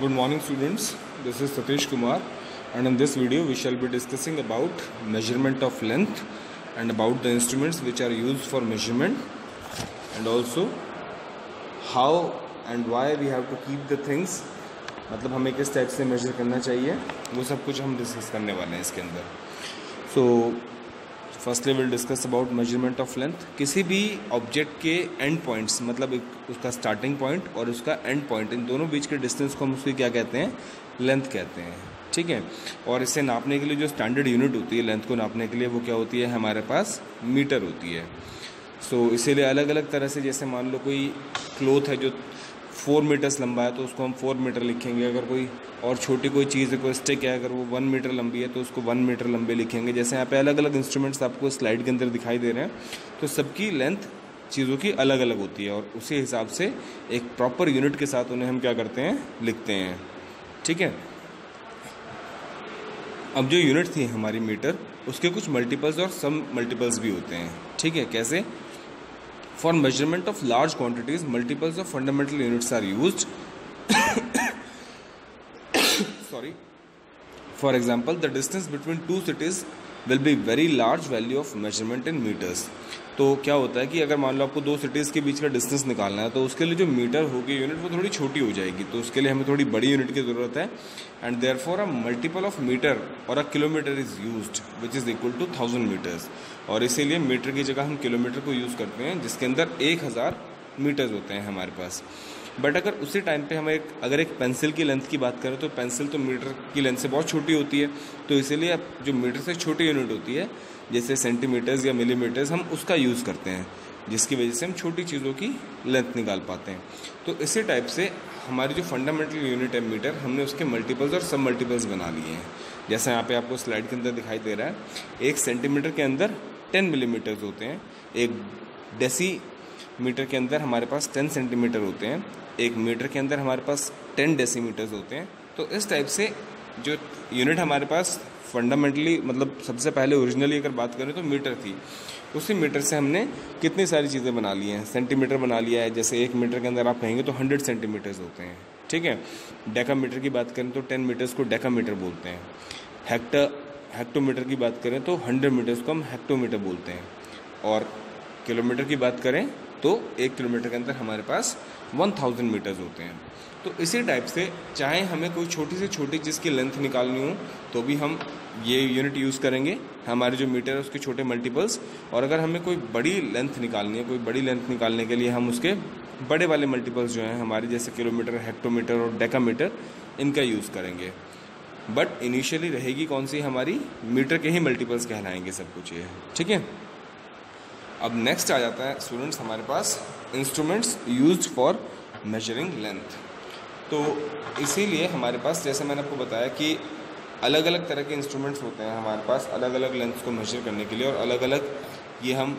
Good morning students, this is Satish Kumar and in this video we shall be discussing about measurement of length and about the instruments which are used for measurement and also how and why we have to keep the things, मतलब हमें किस type से major करना चाहिए वो सब कुछ हम डिस्कस करने वाले हैं इसके अंदर। So firstly will discuss about measurement of length. किसी भी ऑब्जेक्ट के एंड पॉइंट्स, मतलब उसका स्टार्टिंग पॉइंट और उसका एंड पॉइंट, इन दोनों बीच के डिस्टेंस को हम उसकी क्या कहते हैं, लेंथ कहते हैं। ठीक है। और इसे नापने के लिए जो स्टैंडर्ड यूनिट होती है लेंथ को नापने के लिए, वो क्या होती है, हमारे पास मीटर होती है। सो इसीलिए अलग अलग तरह से, जैसे मान लो कोई क्लोथ है जो 4 मीटर्स लंबा है तो उसको हम 4 मीटर लिखेंगे। अगर कोई और छोटी कोई चीज़ है, कोई स्टिक है, अगर वो 1 मीटर लंबी है तो उसको 1 मीटर लंबे लिखेंगे। जैसे यहाँ पे अलग अलग इंस्ट्रूमेंट्स आपको स्लाइड के अंदर दिखाई दे रहे हैं, तो सबकी लेंथ चीज़ों की अलग अलग होती है और उसी हिसाब से एक प्रॉपर यूनिट के साथ उन्हें हम क्या करते हैं, लिखते हैं। ठीक है। अब जो यूनिट थी हमारी मीटर, उसके कुछ मल्टीपल्स और सम मल्टीपल्स भी होते हैं। ठीक है। कैसे? For measurement of large quantities, multiples of fundamental units are used. Sorry. For example, the distance between two cities will be very large value of measurement in meters. तो क्या होता है कि अगर मान लो आपको 2 सिटीज़ के बीच का डिस्टेंस निकालना है तो उसके लिए जो मीटर होगी यूनिट, वो थोड़ी छोटी हो जाएगी, तो उसके लिए हमें थोड़ी बड़ी यूनिट की ज़रूरत है। And therefore a multiple of metre और a kilometre is used which is equal to 1000 metres. और इसीलिए मीटर की जगह हम किलोमीटर को यूज़ करते हैं, जिसके अंदर 1000 मीटर्स होते हैं हमारे पास। बट अगर उसी टाइम पे हम अगर एक पेंसिल की लेंथ की बात करें तो पेंसिल तो मीटर की लेंथ से बहुत छोटी होती है, तो इसीलिए अब जो मीटर से छोटी यूनिट होती है, जैसे सेंटीमीटर्स या मिलीमीटर्स, हम उसका यूज़ करते हैं, जिसकी वजह से हम छोटी चीज़ों की लेंथ निकाल पाते हैं। तो इसी टाइप से हमारी जो फंडामेंटल यूनिट है मीटर, हमने उसके मल्टीपल्स और सब मल्टीपल्स बना लिए हैं। जैसा यहाँ पे आपको स्लाइड के अंदर दिखाई दे रहा है, 1 सेंटीमीटर के अंदर 10 मिलीमीटर्स होते हैं, 1 डेसीमीटर के अंदर हमारे पास 10 सेंटीमीटर होते हैं, 1 मीटर के अंदर हमारे पास 10 डेसीमीटर्स होते हैं। तो इस टाइप से जो यूनिट हमारे पास फंडामेंटली, मतलब सबसे पहले ओरिजिनली अगर बात करें तो मीटर थी, उसी मीटर से हमने कितनी सारी चीज़ें बना ली हैं। सेंटीमीटर बना लिया है, जैसे 1 मीटर के अंदर आप कहेंगे तो 100 सेंटीमीटर्स होते हैं। ठीक है। डेकामीटर की बात करें तो 10 मीटर्स को डेकामीटर बोलते हैं। हेक्टोमीटर की बात करें तो 100 मीटर्स को हम हेक्टोमीटर बोलते हैं। और किलोमीटर की बात करें तो 1 किलोमीटर के अंदर हमारे पास 1000 मीटर्स होते हैं। तो इसी टाइप से चाहे हमें कोई छोटी से छोटी चीज़ की लेंथ निकालनी हो तो भी हम ये यूनिट यूज़ करेंगे, हमारे जो मीटर है उसके छोटे मल्टीपल्स। और अगर हमें कोई बड़ी लेंथ निकालनी है, कोई बड़ी लेंथ निकालने के लिए हम उसके बड़े वाले मल्टीपल्स जो हैं हमारे, जैसे किलोमीटर, हेक्टोमीटर और डेकामीटर, इनका यूज़ करेंगे। बट इनिशियली रहेगी कौन सी, हमारी मीटर के ही मल्टीपल्स कहलाएंगे सब कुछ ये। ठीक है। अब नेक्स्ट आ जाता है स्टूडेंट्स हमारे पास instruments used for measuring length. तो इसीलिए हमारे पास, जैसे मैंने आपको बताया कि अलग अलग तरह के इंस्ट्रूमेंट्स होते हैं हमारे पास अलग अलग लेंथ को मेजर करने के लिए, और अलग अलग ये हम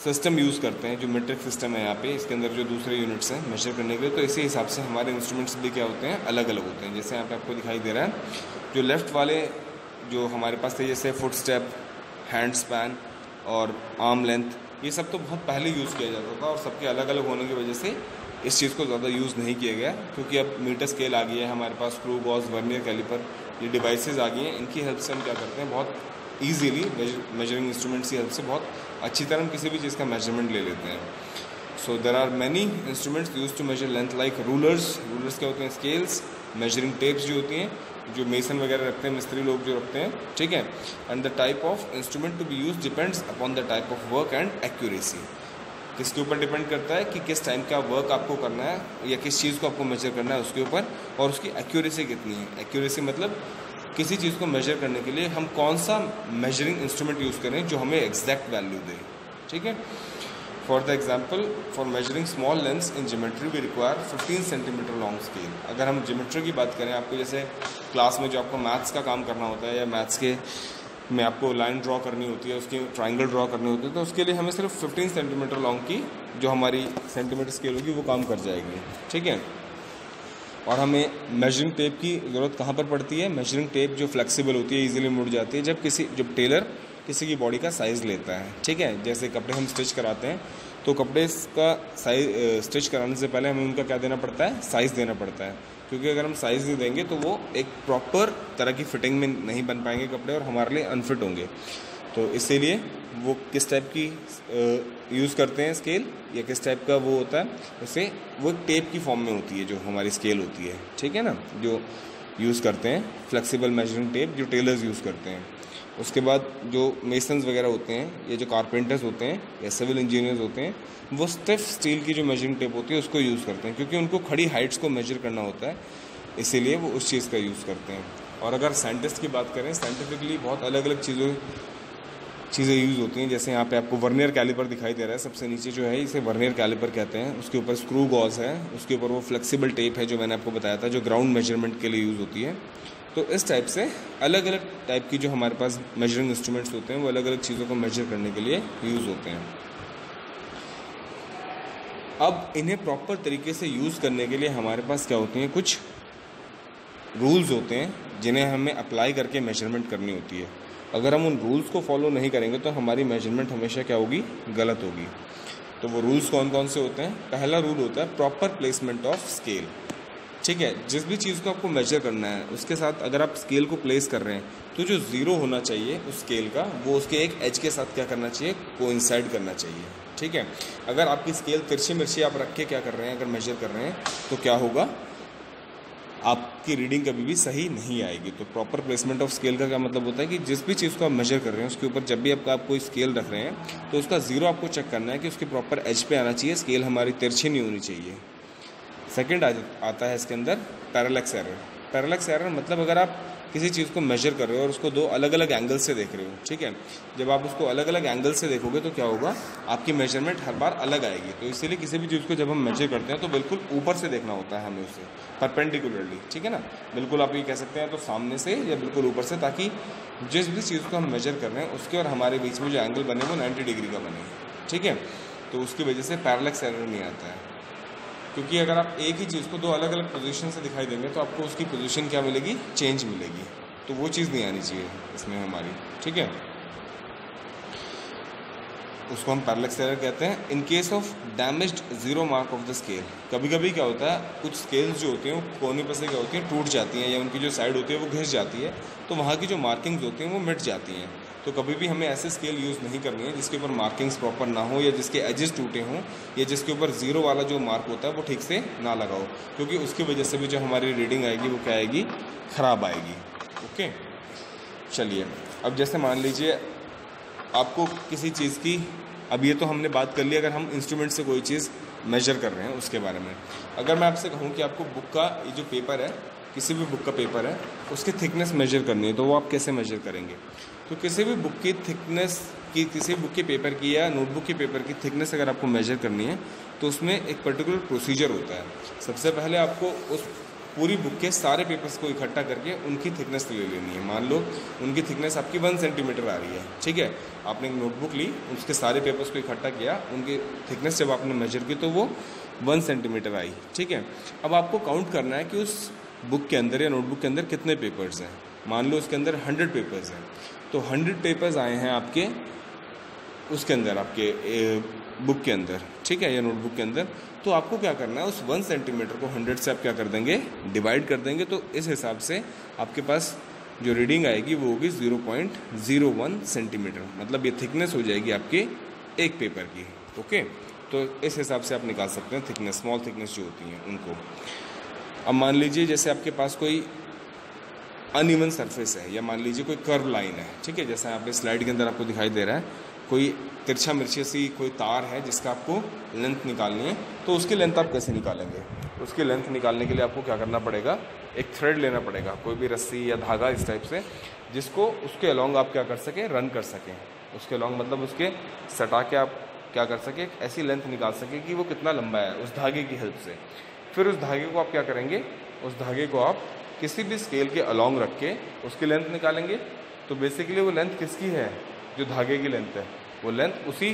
सिस्टम यूज़ करते हैं, जो मीट्रिक सिस्टम है यहाँ पे, इसके अंदर जो दूसरे यूनिट्स हैं मेजर करने के लिए। तो इसी हिसाब से हमारे इंस्ट्रूमेंट्स भी क्या होते हैं, अलग अलग होते हैं। जैसे यहाँ पे आपको दिखाई दे रहा है, जो लेफ़्ट वाले जो हमारे पास थे, जैसे फुट स्टेप, हैंड स्पैन और आर्म लेंथ, ये सब तो बहुत पहले यूज़ किया जाता था और सबके अलग अलग होने की वजह से इस चीज़ को ज़्यादा यूज़ नहीं किया गया, क्योंकि अब मीटर स्केल आ गई है हमारे पास, स्क्रू, गॉज, वर्नियर कैलिपर, ये डिवाइसेस आ गई हैं। इनकी हेल्प से हम क्या करते हैं, बहुत ईजीली मेजरिंग इंस्ट्रूमेंट्स की हेल्प से बहुत अच्छी तरह हम किसी भी चीज़ का मेजरमेंट ले लेते हैं। So there are many instruments use to measure length, like rulers क्या होते हैं, स्केल्स, मेजरिंग टेप्स जो होती हैं, जो मेसन वगैरह रखते हैं, मिस्त्री लोग जो रखते हैं। ठीक है। And the type of instrument to be use depends upon the type of work and accuracy. किसके ऊपर डिपेंड करता है कि किस टाइम का वर्क आपको करना है या किस चीज़ को आपको मेजर करना है उसके ऊपर, और उसकी एक्यूरेसी कितनी है। एक्यूरेसी मतलब किसी चीज़ को मेजर करने के लिए हम कौन सा मेजरिंग इंस्ट्रूमेंट यूज़ करें जो हमें एग्जैक्ट वैल्यू दे। ठीक है। For the example, for measuring small lengths in geometry we require 15 centimetre long scale. अगर हम ज्योमेट्री की बात करें, आपको जैसे क्लास में जो आपको मैथ्स का काम करना होता है या मैथ्स के में आपको लाइन ड्रॉ करनी होती है, उसकी ट्राइंगल ड्रॉ करनी होती है, तो उसके लिए हमें सिर्फ 15 सेंटीमीटर लॉन्ग की जो हमारी सेंटीमीटर स्केल होगी वो काम कर जाएगी। ठीक है। और हमें मेजरिंग टेप की ज़रूरत कहाँ पर पड़ती है, मेजरिंग टेप जो फ्लेक्सिबल होती है, इजीली मुड़ जाती है, जब टेलर किसी की बॉडी का साइज़ लेता है। ठीक है। जैसे कपड़े हम स्टिच कराते हैं तो कपड़े का साइज स्टिच कराने से पहले हमें उनका क्या देना पड़ता है, साइज़ देना पड़ता है, क्योंकि अगर हम साइज़ नहीं देंगे तो वो एक प्रॉपर तरह की फिटिंग में नहीं बन पाएंगे कपड़े और हमारे लिए अनफिट होंगे। तो इसीलिए वो किस टाइप की यूज़ करते हैं स्केल, या किस टाइप का वो होता है, उसे वो एक टेप की फॉर्म में होती है जो हमारी स्केल होती है, ठीक है ना, जो यूज़ करते हैं फ्लेक्सिबल मेजरिंग टेप जो टेलर्स यूज़ करते हैं। उसके बाद जो मेसन्स वगैरह होते हैं या जो कारपेंटर्स होते हैं या सिविल इंजीनियर्स होते हैं, वो स्टिफ स्टील की जो मेजरिंग टेप होती है उसको यूज़ करते हैं, क्योंकि उनको खड़ी हाइट्स को मेजर करना होता है, इसीलिए वो उस चीज़ का यूज़ करते हैं। और अगर साइंटिस्ट की बात करें, साइंटिफिकली बहुत अलग अलग चीज़ें यूज़ होती हैं। जैसे यहाँ पे आपको वर्नियर कैलिपर दिखाई दे रहा है, सबसे नीचे जो है इसे वर्नियर कैलिपर कहते हैं, उसके ऊपर स्क्रू गॉज है, उसके ऊपर वो फ्लेक्सिबल टेप है जो मैंने आपको बताया था, जो ग्राउंड मेजरमेंट के लिए यूज़ होती है। तो इस टाइप से अलग अलग टाइप की जो हमारे पास मेजरिंग इंस्ट्रूमेंट्स होते हैं वो अलग अलग चीज़ों को मेजर करने के लिए यूज़ होते हैं। अब इन्हें प्रॉपर तरीके से यूज़ करने के लिए हमारे पास क्या होती हैं, कुछ रूल्स होते हैं जिन्हें हमें अप्लाई करके मेजरमेंट करनी होती है। अगर हम उन रूल्स को फॉलो नहीं करेंगे तो हमारी मेजरमेंट हमेशा क्या होगी, गलत होगी। तो वो रूल्स कौन कौन से होते हैं? पहला रूल होता है प्रॉपर प्लेसमेंट ऑफ स्केल। ठीक है, जिस भी चीज़ को आपको मेजर करना है उसके साथ अगर आप स्केल को प्लेस कर रहे हैं तो जो ज़ीरो होना चाहिए उस स्केल का, वो उसके एक एज के साथ क्या करना चाहिए, कोइंसाइड करना चाहिए। ठीक है, अगर आपकी स्केल तिरछी मिर्ची आप रख के क्या कर रहे हैं, अगर मेजर कर रहे हैं तो क्या होगा, आपकी रीडिंग कभी भी सही नहीं आएगी। तो प्रॉपर प्लेसमेंट ऑफ स्केल का क्या मतलब होता है कि जिस भी चीज़ को आप मेजर कर रहे हैं उसके ऊपर जब भी आप कोई स्केल रख रहे हैं तो उसका ज़ीरो आपको चेक करना है कि उसके प्रॉपर एज पे आना चाहिए, स्केल हमारी तिरछी नहीं होनी चाहिए। सेकंड आता है इसके अंदर पैरेलैक्स एरर। पैरेलैक्स एरर मतलब अगर आप किसी चीज़ को मेजर कर रहे हो और उसको दो अलग अलग एंगल से देख रहे हो, ठीक है, जब आप उसको अलग अलग एंगल से देखोगे तो क्या होगा, आपकी मेजरमेंट हर बार अलग आएगी। तो इसीलिए किसी भी चीज़ को जब हम मेजर करते हैं तो बिल्कुल ऊपर से देखना होता है हमें, उसे परपेंडिकुलरली, ठीक है ना, बिल्कुल आप ये कह सकते हैं तो सामने से या बिल्कुल ऊपर से, ताकि जिस भी चीज़ को हम मेजर कर रहे हैं उसके और हमारे बीच में जो एंगल बने वो 90 डिग्री का बने, ठीक है। तो उसकी वजह से पैरेलैक्स एरर नहीं आता है, क्योंकि अगर आप एक ही चीज़ को दो अलग अलग पोजीशन से दिखाई देंगे तो आपको उसकी पोजीशन क्या मिलेगी, चेंज मिलेगी। तो वो चीज़ नहीं आनी चाहिए इसमें हमारी, ठीक है, उसको हम पैरेलैक्स एरर कहते हैं। In case of damaged zero mark of the scale, कभी कभी क्या होता है, कुछ स्केल्स जो होती हैं वो कोने पर से क्या होती हैं, टूट जाती हैं, या उनकी जो साइड होती है वो घिस जाती है, तो वहाँ की जो मार्किंग्स होती हैं वो मिट जाती हैं। तो कभी भी हमें ऐसे स्केल यूज़ नहीं करनी है जिसके ऊपर मार्किंग्स प्रॉपर ना हो, या जिसके एजेस टूटे हों, या जिसके ऊपर ज़ीरो वाला जो मार्क होता है वो ठीक से ना लगाओ, क्योंकि उसकी वजह से भी जो हमारी रीडिंग आएगी वो क्या आएगी, ख़राब आएगी। ओके, चलिए अब जैसे मान लीजिए आपको किसी चीज़ की, अब ये तो हमने बात कर ली अगर हम इंस्ट्रूमेंट से कोई चीज़ मेजर कर रहे हैं उसके बारे में। अगर मैं आपसे कहूँ कि आपको बुक का ये जो पेपर है, किसी भी बुक का पेपर है, उसकी थिकनेस मेजर करनी है, तो वो आप कैसे मेजर करेंगे? तो किसी भी बुक की थिकनेस की, किसी बुक के पेपर की या नोटबुक के पेपर की थिकनेस अगर आपको मेजर करनी है तो उसमें एक पर्टिकुलर प्रोसीजर होता है। सबसे पहले आपको उस पूरी बुक के सारे पेपर्स को इकट्ठा करके उनकी थिकनेस ले लेनी है। मान लो उनकी थिकनेस आपकी 1 सेंटीमीटर आ रही है, ठीक है, आपने एक नोटबुक ली, उसके सारे पेपर्स को इकट्ठा किया, उनकी थिकनेस जब आपने मेजर की तो वो 1 सेंटीमीटर आई, ठीक है। अब आपको काउंट करना है कि उस बुक के अंदर या नोटबुक के अंदर कितने पेपर्स हैं। मान लो उसके अंदर 100 पेपर्स हैं, तो 100 पेपर्स आए हैं आपके उसके अंदर, आपके बुक के अंदर, ठीक है, या नोटबुक के अंदर। तो आपको क्या करना है, उस 1 सेंटीमीटर को 100 से आप क्या कर देंगे, डिवाइड कर देंगे। तो इस हिसाब से आपके पास जो रीडिंग आएगी वो होगी 0.01 सेंटीमीटर, मतलब ये थिकनेस हो जाएगी आपके एक पेपर की। ओके, तो इस हिसाब से आप निकाल सकते हैं थिकनेस, स्मॉल थिकनेस जो होती हैं उनको। अब मान लीजिए जैसे आपके पास कोई अनइवन सरफेस है, या मान लीजिए कोई कर्व लाइन है, ठीक है, जैसा यहाँ पे स्लाइड के अंदर आपको दिखाई दे रहा है, कोई तिरछा मिर्ची सी कोई तार है जिसका आपको लेंथ निकालनी है, तो उसकी लेंथ आप कैसे निकालेंगे? उसकी लेंथ निकालने के लिए आपको क्या करना पड़ेगा, एक थ्रेड लेना पड़ेगा, कोई भी रस्सी या धागा इस टाइप से, जिसको उसके अलॉन्ग आप क्या कर सकें, रन कर सकें। उसके अलॉन्ग मतलब उसके सटा के आप क्या कर सकें, एक ऐसी लेंथ निकाल सकें कि वो कितना लंबा है उस धागे की हेल्प से। फिर उस धागे को आप क्या करेंगे, उस धागे को आप किसी भी स्केल के अलॉन्ग रख के उसकी लेंथ निकालेंगे। तो बेसिकली वो लेंथ किसकी है, जो धागे की लेंथ है, वो लेंथ उसी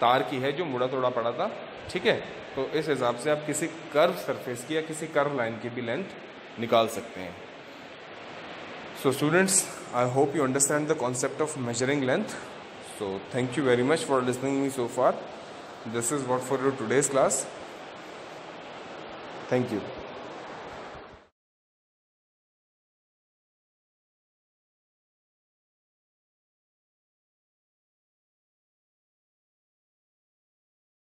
तार की है जो मुड़ा तोड़ा पड़ा था, ठीक है। तो इस हिसाब से आप किसी कर्व सरफेस की या किसी कर्व लाइन की भी लेंथ निकाल सकते हैं। So students, I hope you understand the concept of measuring length. So thank you very much for listening me so far. This is what for your today's class. Thank you.